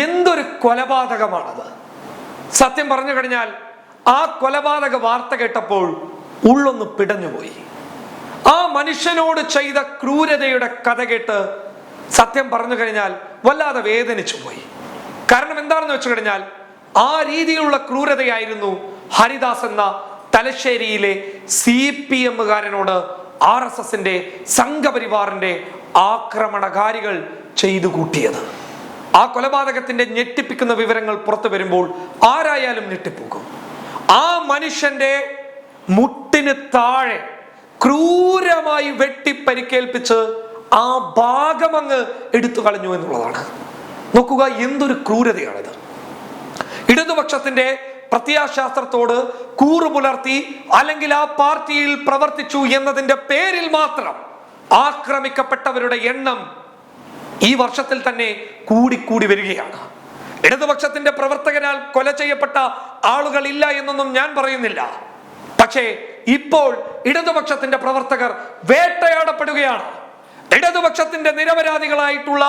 എന്തൊരു കൊലപാതകമാണത്. സത്യം പറഞ്ഞു കഴിഞ്ഞാൽ ആ കൊലപാതക വാർത്ത കേട്ടപ്പോൾ ഉള്ളൊന്ന് പിടഞ്ഞുപോയി. ആ മനുഷ്യനോട് ചെയ്ത ക്രൂരതയുടെ കഥ കേട്ട് സത്യം പറഞ്ഞു കഴിഞ്ഞാൽ വല്ലാതെ വേദനിച്ചു പോയി. കാരണം എന്താണെന്ന് വെച്ചു കഴിഞ്ഞാൽ ആ രീതിയിലുള്ള ക്രൂരതയായിരുന്നു ഹരിദാസ് എന്ന തലശ്ശേരിയിലെ CPM-കാരനോട് RSSന്റെ സംഘപരിവാറിന്റെ ആക്രമണകാരികൾ ചെയ്തു കൂട്ടിയത്. ആ കൊലപാതകത്തിന്റെ ഞെട്ടിപ്പിക്കുന്ന വിവരങ്ങൾ പുറത്തു വരുമ്പോൾ ആരായാലും ഞെട്ടിപ്പോകും. ആ മനുഷ്യന്റെ മുട്ടിന് താഴെ ക്രൂരമായി വെട്ടിപ്പരിക്കേൽപ്പിച്ച് ആ ഭാഗം അങ്ങ് എടുത്തു കളഞ്ഞു എന്നുള്ളതാണ്. നോക്കുക, എന്തൊരു ക്രൂരതയാണിത്. ഇടതുപക്ഷത്തിന്റെ പ്രത്യയശാസ്ത്രത്തോട് കൂറു പുലർത്തി അല്ലെങ്കിൽ ആ പാർട്ടിയിൽ പ്രവർത്തിച്ചു എന്നതിന്റെ പേരിൽ മാത്രം ആക്രമിക്കപ്പെട്ടവരുടെ എണ്ണം ഈ വർഷത്തിൽ തന്നെ കൂടിക്കൂടി വരികയാണ്. ഇടതുപക്ഷത്തിന്റെ പ്രവർത്തകരാൽ കൊല ചെയ്യപ്പെട്ട ആളുകൾ ഇല്ല എന്നൊന്നും ഞാൻ പറയുന്നില്ല. പക്ഷേ ഇപ്പോൾ ഇടതുപക്ഷത്തിന്റെ പ്രവർത്തകർ വേട്ടയാടപ്പെടുകയാണ്. ഇടതുപക്ഷത്തിന്റെ നിരപരാധികളായിട്ടുള്ള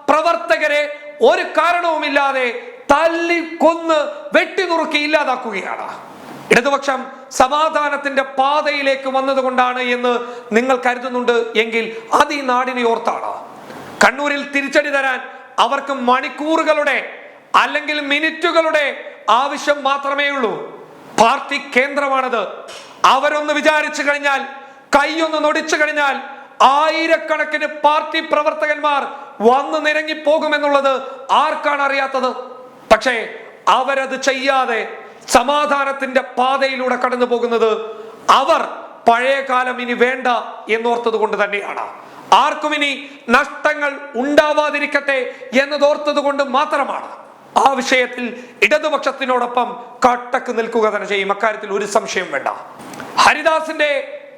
പ്രവർത്തകരെ ഒരു കാരണവുമില്ലാതെ തല്ലി കൊന്ന് വെട്ടിനുറുക്കി ഇല്ലാതാക്കുകയാണ്. ഇടതുപക്ഷം സമാധാനത്തിന്റെ പാതയിലേക്ക് വന്നതുകൊണ്ടാണ് എന്ന് നിങ്ങൾ കരുതുന്നുണ്ട് എങ്കിൽ അത് ഈ നാടിനെ ഓർത്താണ്. കണ്ണൂരിൽ തിരിച്ചടി തരാൻ അവർക്ക് മണിക്കൂറുകളുടെ അല്ലെങ്കിൽ മിനിറ്റുകളുടെ ആവശ്യം മാത്രമേ ഉള്ളൂ. പാർട്ടി കേന്ദ്രമാണത്. അവരൊന്ന് വിചാരിച്ചു കഴിഞ്ഞാൽ, കൈയൊന്ന് നൊടിച്ചു കഴിഞ്ഞാൽ ആയിരക്കണക്കിന് പാർട്ടി പ്രവർത്തകന്മാർ വന്നു നിരങ്ങിപ്പോകുമെന്നുള്ളത് ആർക്കാണ് അറിയാത്തത്? പക്ഷേ അവരത് ചെയ്യാതെ സമാധാനത്തിന്റെ പാതയിലൂടെ കടന്നു പോകുന്നത് അവർ പഴയ കാലം ഇനി വേണ്ട എന്നോർത്തത് കൊണ്ട് തന്നെയാണ്. ആർക്കും ഇനി നഷ്ടങ്ങൾ ഉണ്ടാവാതിരിക്കട്ടെ എന്നതോർത്തത് കൊണ്ട് മാത്രമാണ്. ആ വിഷയത്തിൽ ഇടതുപക്ഷത്തിനോടൊപ്പം കട്ടക്ക് നിൽക്കുക തന്നെ ചെയ്യും. അക്കാര്യത്തിൽ ഒരു സംശയം വേണ്ട. ഹരിദാസിന്റെ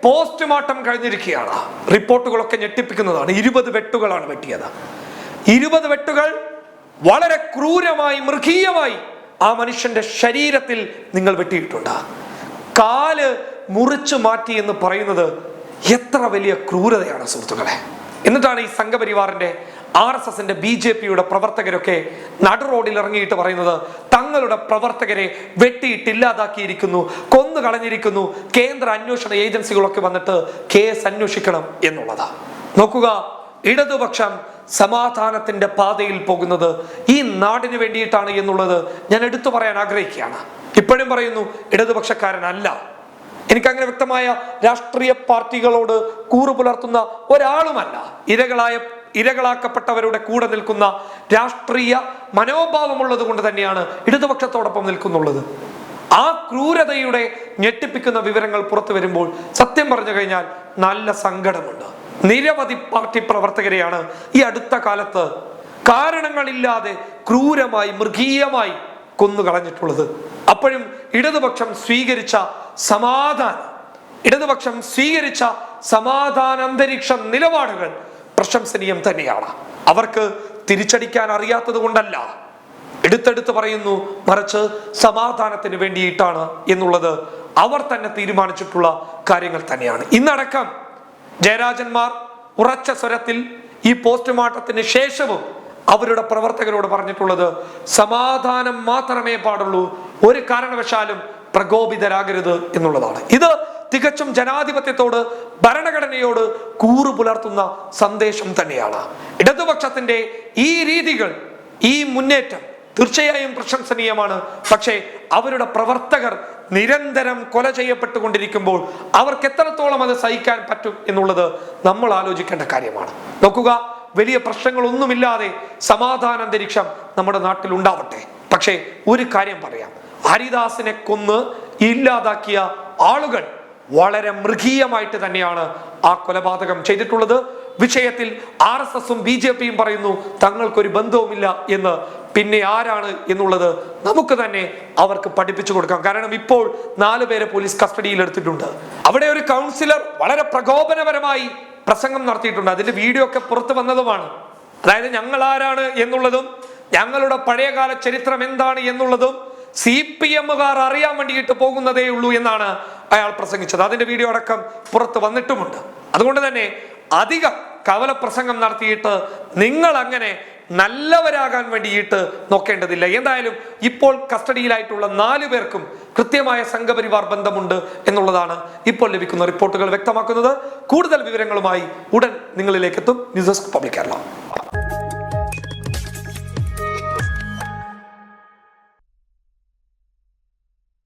പോസ്റ്റ്മോർട്ടം കഴിഞ്ഞിരിക്കുകയാണ്. റിപ്പോർട്ടുകളൊക്കെ ഞെട്ടിപ്പിക്കുന്നതാണ്. 20 വെട്ടുകളാണ് വെട്ടിയത്. 20 വെട്ടുകൾ വളരെ ക്രൂരമായി, മൃഗീയമായി ആ മനുഷ്യന്റെ ശരീരത്തിൽ നിങ്ങൾ വെട്ടിയിട്ടുണ്ട്. കാല് മുറിച്ചു മാറ്റി എന്ന് പറയുന്നത് എത്ര വലിയ ക്രൂരതയാണ് സുഹൃത്തുക്കളെ. എന്നിട്ടാണ് ഈ സംഘപരിവാറിന്റെ RSSന്റെ BJPയുടെ പ്രവർത്തകരൊക്കെ നടു റോഡിൽ ഇറങ്ങിയിട്ട് പറയുന്നത് തങ്ങളുടെ പ്രവർത്തകരെ വെട്ടിയിട്ടില്ലാതാക്കിയിരിക്കുന്നു, കൊന്നു കളഞ്ഞിരിക്കുന്നു, കേന്ദ്ര അന്വേഷണ ഏജൻസികളൊക്കെ വന്നിട്ട് കേസ് അന്വേഷിക്കണം എന്നുള്ളത്. നോക്കുക, ഇടതുപക്ഷം സമാധാനത്തിന്റെ പാതയിൽ പോകുന്നത് ഈ നാടിന് വേണ്ടിയിട്ടാണ് എന്നുള്ളത് ഞാൻ എടുത്തു പറയാൻ ആഗ്രഹിക്കുകയാണ്. ഇപ്പോഴും പറയുന്നു, ഇടതുപക്ഷക്കാരനല്ല. എനിക്കങ്ങനെ വ്യക്തമായ രാഷ്ട്രീയ പാർട്ടികളോട് കൂറു പുലർത്തുന്ന ഒരാളുമല്ല. ഇരകളാക്കപ്പെട്ടവരുടെ കൂടെ നിൽക്കുന്ന രാഷ്ട്രീയ മനോഭാവമുള്ളത് കൊണ്ട് തന്നെയാണ് ഇടതുപക്ഷത്തോടൊപ്പം നിൽക്കുന്നുള്ളത്. ആ ക്രൂരതയുടെ ഞെട്ടിപ്പിക്കുന്ന വിവരങ്ങൾ പുറത്തു വരുമ്പോൾ സത്യം പറഞ്ഞു കഴിഞ്ഞാൽ നല്ല സങ്കടമുണ്ട്. നിരവധി പാർട്ടി പ്രവർത്തകരെയാണ് ഈ അടുത്ത കാലത്ത് കാരണങ്ങളില്ലാതെ ക്രൂരമായി, മൃഗീയമായി കൊന്നുകളഞ്ഞിട്ടുള്ളത്. അപ്പോഴും ഇടതുപക്ഷം സ്വീകരിച്ച സമാധാന അന്തരീക്ഷ നിലപാടുകൾ പ്രശംസനീയം തന്നെയാണ്. അവർക്ക് തിരിച്ചടിക്കാൻ അറിയാത്തത് കൊണ്ടല്ല, എടുത്തെടുത്ത് പറയുന്നു, മറിച്ച് സമാധാനത്തിന് വേണ്ടിയിട്ടാണ് എന്നുള്ളത് അവർ തന്നെ തീരുമാനിച്ചിട്ടുള്ള കാര്യങ്ങൾ തന്നെയാണ്. ഇന്നടക്കം ജയരാജന്മാർ ഉറച്ച സ്വരത്തിൽ ഈ പോസ്റ്റ്മോർട്ടത്തിന് ശേഷവും അവരുടെ പ്രവർത്തകരോട് പറഞ്ഞിട്ടുള്ളത് സമാധാനം മാത്രമേ പാടുള്ളൂ, ഒരു കാരണവശാലും പ്രകോപിതരാകരുത് എന്നുള്ളതാണ്. ഇത് തികച്ചും ജനാധിപത്യത്തോട്, ഭരണഘടനയോട് കൂറു പുലർത്തുന്ന സന്ദേശം തന്നെയാണ്. ഇടതുപക്ഷത്തിന്റെ ഈ രീതികൾ, ഈ മുന്നേറ്റം തീർച്ചയായും പ്രശംസനീയമാണ്. പക്ഷേ അവരുടെ പ്രവർത്തകർ നിരന്തരം കൊല ചെയ്യപ്പെട്ടുകൊണ്ടിരിക്കുമ്പോൾ അവർക്ക് എത്രത്തോളം അത് സഹിക്കാൻ പറ്റും എന്നുള്ളത് നമ്മൾ ആലോചിക്കേണ്ട കാര്യമാണ്. നോക്കുക, വലിയ പ്രശ്നങ്ങളൊന്നുമില്ലാതെ സമാധാന അന്തരീക്ഷം നമ്മുടെ നാട്ടിൽ ഉണ്ടാവട്ടെ. പക്ഷേ ഒരു കാര്യം പറയാം, ഹരിദാസിനെ കൊന്ന് ഇല്ലാതാക്കിയ ആളുകൾ വളരെ മൃഗീയമായിട്ട് തന്നെയാണ് ആ കൊലപാതകം ചെയ്തിട്ടുള്ളത്. വിഷയത്തിൽ RSSും BJPയും പറയുന്നു തങ്ങൾക്കൊരു ബന്ധവുമില്ല എന്ന്. പിന്നെ ആരാണ് എന്നുള്ളത് നമുക്ക് തന്നെ അവർക്ക് പഠിപ്പിച്ചു കൊടുക്കാം. കാരണം ഇപ്പോൾ 4 പേരെ പോലീസ് കസ്റ്റഡിയിൽ എടുത്തിട്ടുണ്ട്. അവിടെ ഒരു കൗൺസിലർ വളരെ പ്രകോപനപരമായി പ്രസംഗം നടത്തിയിട്ടുണ്ട്. അതിന്റെ വീഡിയോ ഒക്കെ പുറത്തു വന്നതുമാണ്. അതായത് ഞങ്ങൾ ആരാണ് എന്നുള്ളതും ഞങ്ങളുടെ പഴയകാല ചരിത്രം എന്താണ് എന്നുള്ളതും CPM-കാർ അറിയാൻ വേണ്ടിയിട്ട് പോകുന്നതേ ഉള്ളൂ എന്നാണ് അയാൾ പ്രസംഗിച്ചത്. അതിന്റെ വീഡിയോ അടക്കം പുറത്ത് വന്നിട്ടുമുണ്ട്. അതുകൊണ്ട് തന്നെ അധികം കവല പ്രസംഗം നടത്തിയിട്ട് നിങ്ങൾ അങ്ങനെ നല്ലവരാകാൻ വേണ്ടിയിട്ട് നോക്കേണ്ടതില്ല. എന്തായാലും ഇപ്പോൾ കസ്റ്റഡിയിലായിട്ടുള്ള 4 പേർക്കും കൃത്യമായ സംഘപരിവാർ ബന്ധമുണ്ട് എന്നുള്ളതാണ് ഇപ്പോൾ ലഭിക്കുന്ന റിപ്പോർട്ടുകൾ വ്യക്തമാക്കുന്നത്. കൂടുതൽ വിവരങ്ങളുമായി ഉടൻ നിങ്ങളിലേക്ക് എത്തും. News desk public Kerala.